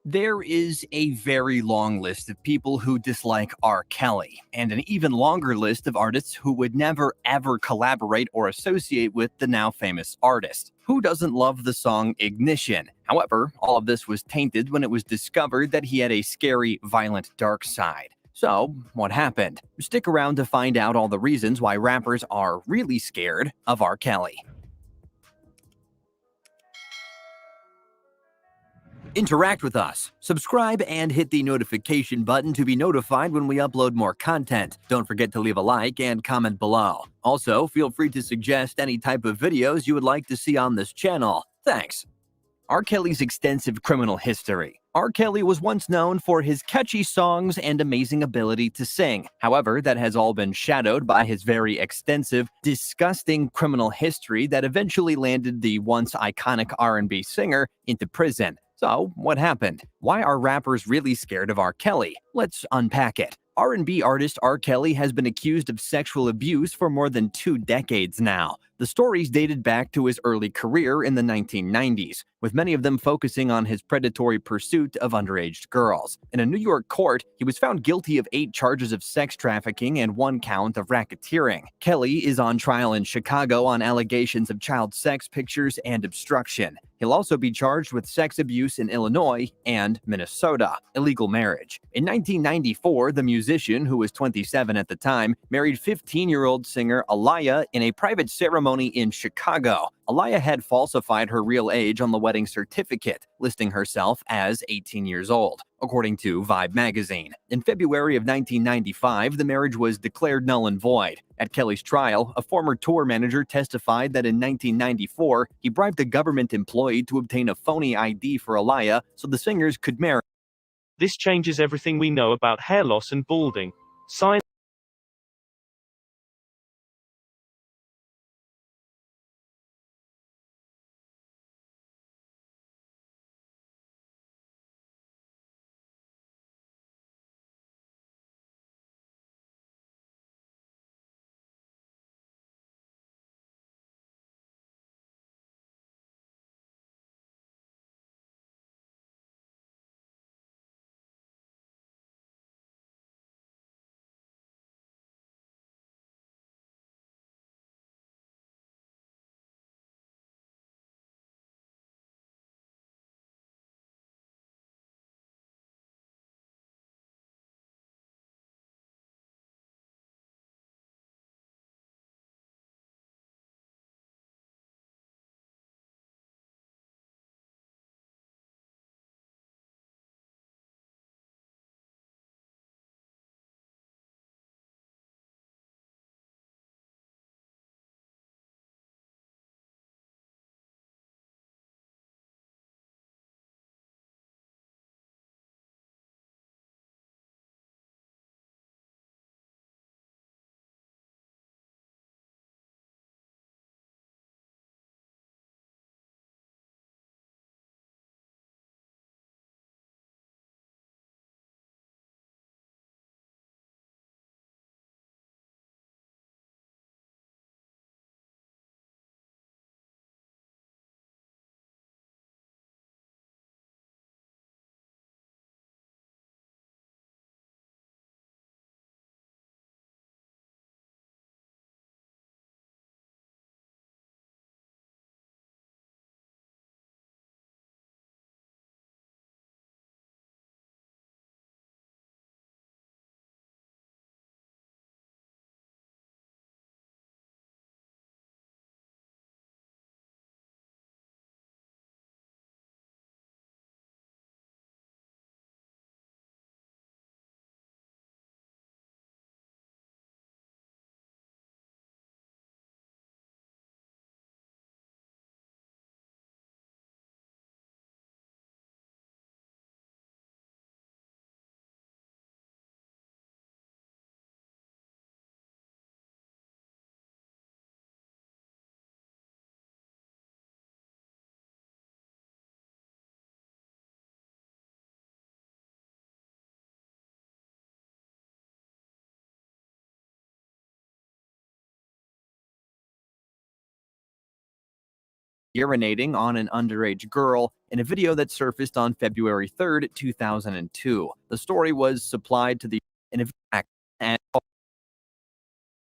There is a very long list of people who dislike R. Kelly, and an even longer list of artists who would never ever collaborate or associate with the now famous artist. Who doesn't love the song Ignition? However, all of this was tainted when it was discovered that he had a scary, violent dark side. So, what happened? Stick around to find out all the reasons why rappers are really scared of R. Kelly. Interact with us. Subscribe and hit the notification button to be notified when we upload more content. Don't forget to leave a like and comment below. Also, feel free to suggest any type of videos you would like to see on this channel. Thanks. R. Kelly's extensive criminal history. R. Kelly was once known for his catchy songs and amazing ability to sing. However, that has all been shadowed by his very extensive, disgusting criminal history that eventually landed the once iconic R&B singer into prison. So, what happened? Why are rappers really scared of R. Kelly? Let's unpack it. R&B artist R. Kelly has been accused of sexual abuse for more than 2 decades now. The stories dated back to his early career in the 1990s, with many of them focusing on his predatory pursuit of underage girls. In a New York court, he was found guilty of 8 charges of sex trafficking and 1 count of racketeering. Kelly is on trial in Chicago on allegations of child sex pictures and obstruction. He'll also be charged with sex abuse in Illinois and Minnesota, illegal marriage. In 1994, the musician, who was 27 at the time, married 15-year-old singer Aaliyah in a private ceremony in Chicago. Aaliyah had falsified her real age on the wedding certificate, listing herself as 18 years old, according to Vibe magazine. In February of 1995, the marriage was declared null and void. At Kelly's trial, a former tour manager testified that in 1994, he bribed a government employee to obtain a phony ID for Aaliyah so the singers could marry. This changes everything we know about hair loss and balding. Science Urinating on an underage girl in a video that surfaced on February 3rd, 2002. The story was supplied to the and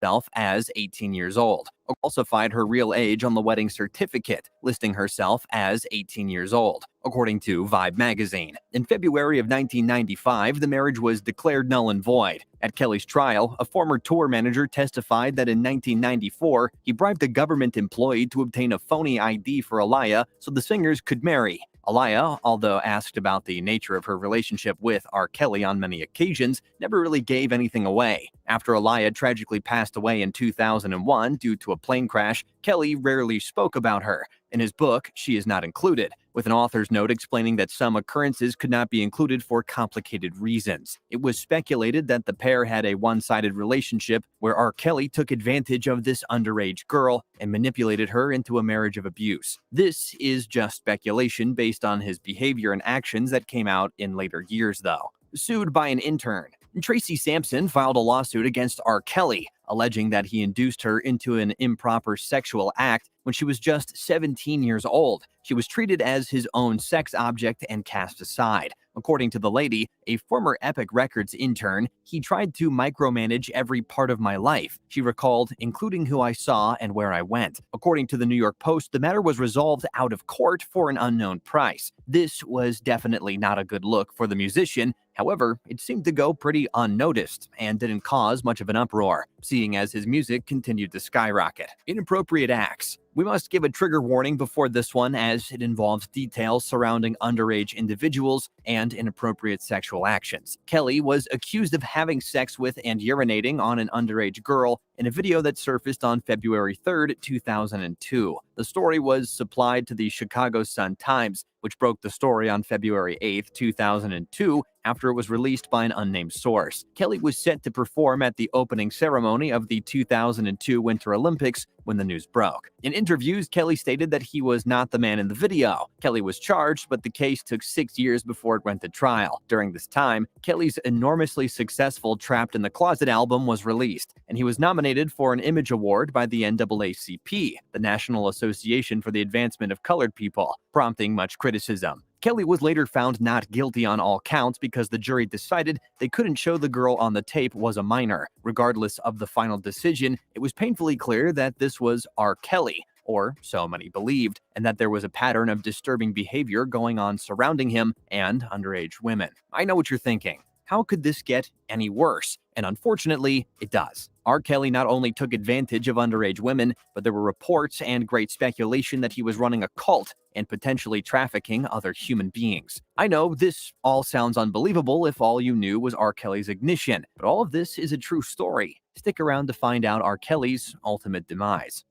herself as 18 years old. Falsified her real age on the wedding certificate, listing herself as 18 years old, according to Vibe magazine. In February of 1995, the marriage was declared null and void. At Kelly's trial, a former tour manager testified that in 1994, he bribed a government employee to obtain a phony ID for Aaliyah so the singers could marry. Aaliyah, although asked about the nature of her relationship with R. Kelly on many occasions, never really gave anything away. After Aaliyah tragically passed away in 2001 due to a plane crash, Kelly rarely spoke about her. In his book, she is not included, with an author's note explaining that some occurrences could not be included for complicated reasons. It was speculated that the pair had a one-sided relationship where R. Kelly took advantage of this underage girl and manipulated her into a marriage of abuse. This is just speculation based on his behavior and actions that came out in later years, though. Sued by an intern. Tracy Sampson filed a lawsuit against R. Kelly, alleging that he induced her into an improper sexual act when she was just 17 years old. She was treated as his own sex object and cast aside. According to the lady, a former Epic Records intern, he tried to micromanage every part of my life, she recalled, including who I saw and where I went. According to the New York Post, the matter was resolved out of court for an unknown price. This was definitely not a good look for the musician. However, it seemed to go pretty unnoticed and didn't cause much of an uproar, seeing as his music continued to skyrocket. Inappropriate acts. We must give a trigger warning before this one, as it involves details surrounding underage individuals and inappropriate sexual actions. Kelly was accused of having sex with and urinating on an underage girl in a video that surfaced on February 3rd, 2002. The story was supplied to the Chicago Sun-Times, which broke the story on February 8, 2002, after it was released by an unnamed source. Kelly was set to perform at the opening ceremony of the 2002 Winter Olympics when the news broke. In interviews, Kelly stated that he was not the man in the video. Kelly was charged, but the case took 6 years before it went to trial. During this time, Kelly's enormously successful Trapped in the Closet album was released, and he was nominated for an Image Award by the NAACP, the National Association for the Advancement of Colored People, prompting much criticism. Kelly was later found not guilty on all counts because the jury decided they couldn't show the girl on the tape was a minor. Regardless of the final decision, it was painfully clear that this was R. Kelly, or so many believed, and that there was a pattern of disturbing behavior going on surrounding him and underage women. I know what you're thinking. How could this get any worse? And unfortunately, it does. R. Kelly not only took advantage of underage women, but there were reports and great speculation that he was running a cult and potentially trafficking other human beings. I know this all sounds unbelievable if all you knew was R. Kelly's ignition, but all of this is a true story. Stick around to find out R. Kelly's ultimate demise.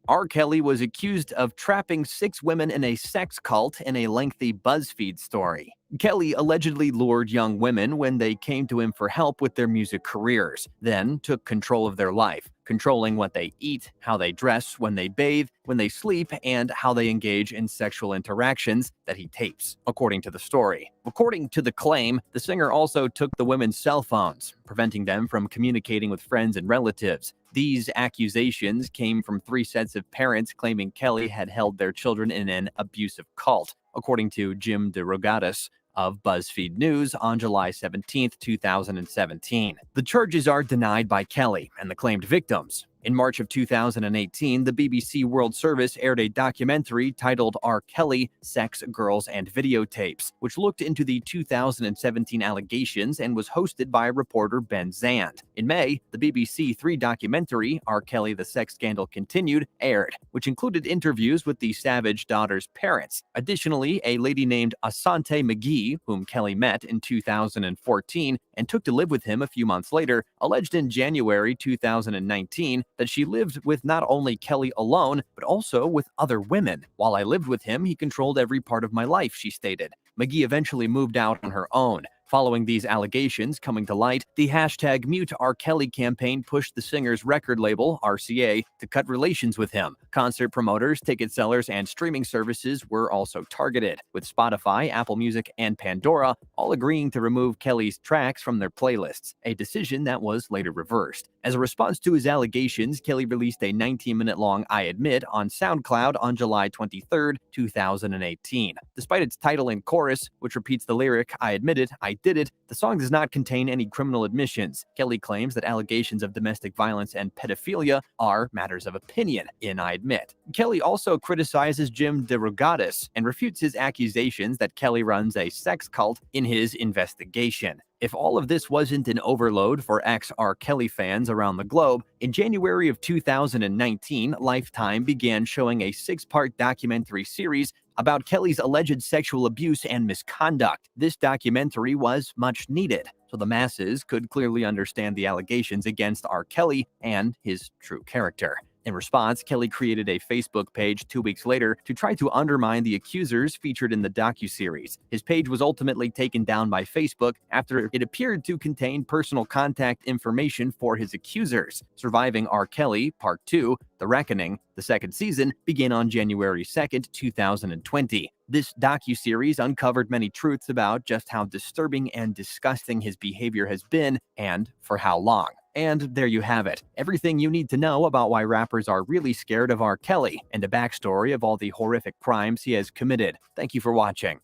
R. Kelly was accused of trapping 6 women in a sex cult in a lengthy BuzzFeed story. Kelly allegedly lured young women when they came to him for help with their music careers, then took control of their life, controlling what they eat, how they dress, when they bathe, when they sleep, and how they engage in sexual interactions that he tapes, according to the story. According to the claim, the singer also took the women's cell phones, preventing them from communicating with friends and relatives. These accusations came from 3 sets of parents claiming Kelly had held their children in an abusive cult, according to Jim DeRogatis of BuzzFeed News on July 17, 2017. The charges are denied by Kelly and the claimed victims. In March of 2018, the BBC World Service aired a documentary titled R. Kelly, Sex, Girls, and Videotapes, which looked into the 2017 allegations and was hosted by reporter Ben Zand. In May, the BBC 3 documentary, R. Kelly, The Sex Scandal Continued, aired, which included interviews with the Savage daughter's parents. Additionally, a lady named Asante McGee, whom Kelly met in 2014 and took to live with him a few months later, alleged in January 2019 that she lived with not only Kelly alone, but also with other women. While I lived with him, he controlled every part of my life, she stated. McGee eventually moved out on her own. Following these allegations coming to light, the hashtag Mute R. Kelly campaign pushed the singer's record label, RCA, to cut relations with him. Concert promoters, ticket sellers, and streaming services were also targeted, with Spotify, Apple Music, and Pandora all agreeing to remove Kelly's tracks from their playlists, a decision that was later reversed. As a response to his allegations, Kelly released a 19-minute-long I Admit on SoundCloud on July 23, 2018. Despite its title and chorus, which repeats the lyric, "I admit it, I did it," the song does not contain any criminal admissions. Kelly claims that allegations of domestic violence and pedophilia are matters of opinion in I Admit. Kelly also criticizes Jim DeRogatis and refutes his accusations that Kelly runs a sex cult in his investigation. If all of this wasn't an overload for ex-R. Kelly fans around the globe, in January of 2019, Lifetime began showing a 6-part documentary series about Kelly's alleged sexual abuse and misconduct. This documentary was much needed, so the masses could clearly understand the allegations against R. Kelly and his true character. In response, Kelly created a Facebook page 2 weeks later to try to undermine the accusers featured in the docuseries. His page was ultimately taken down by Facebook after it appeared to contain personal contact information for his accusers. Surviving R. Kelly, Part 2, The Reckoning, the second season, began on January 2nd, 2020. This docuseries uncovered many truths about just how disturbing and disgusting his behavior has been and for how long. And there you have it. Everything you need to know about why rappers are really scared of R. Kelly and a backstory of all the horrific crimes he has committed. Thank you for watching.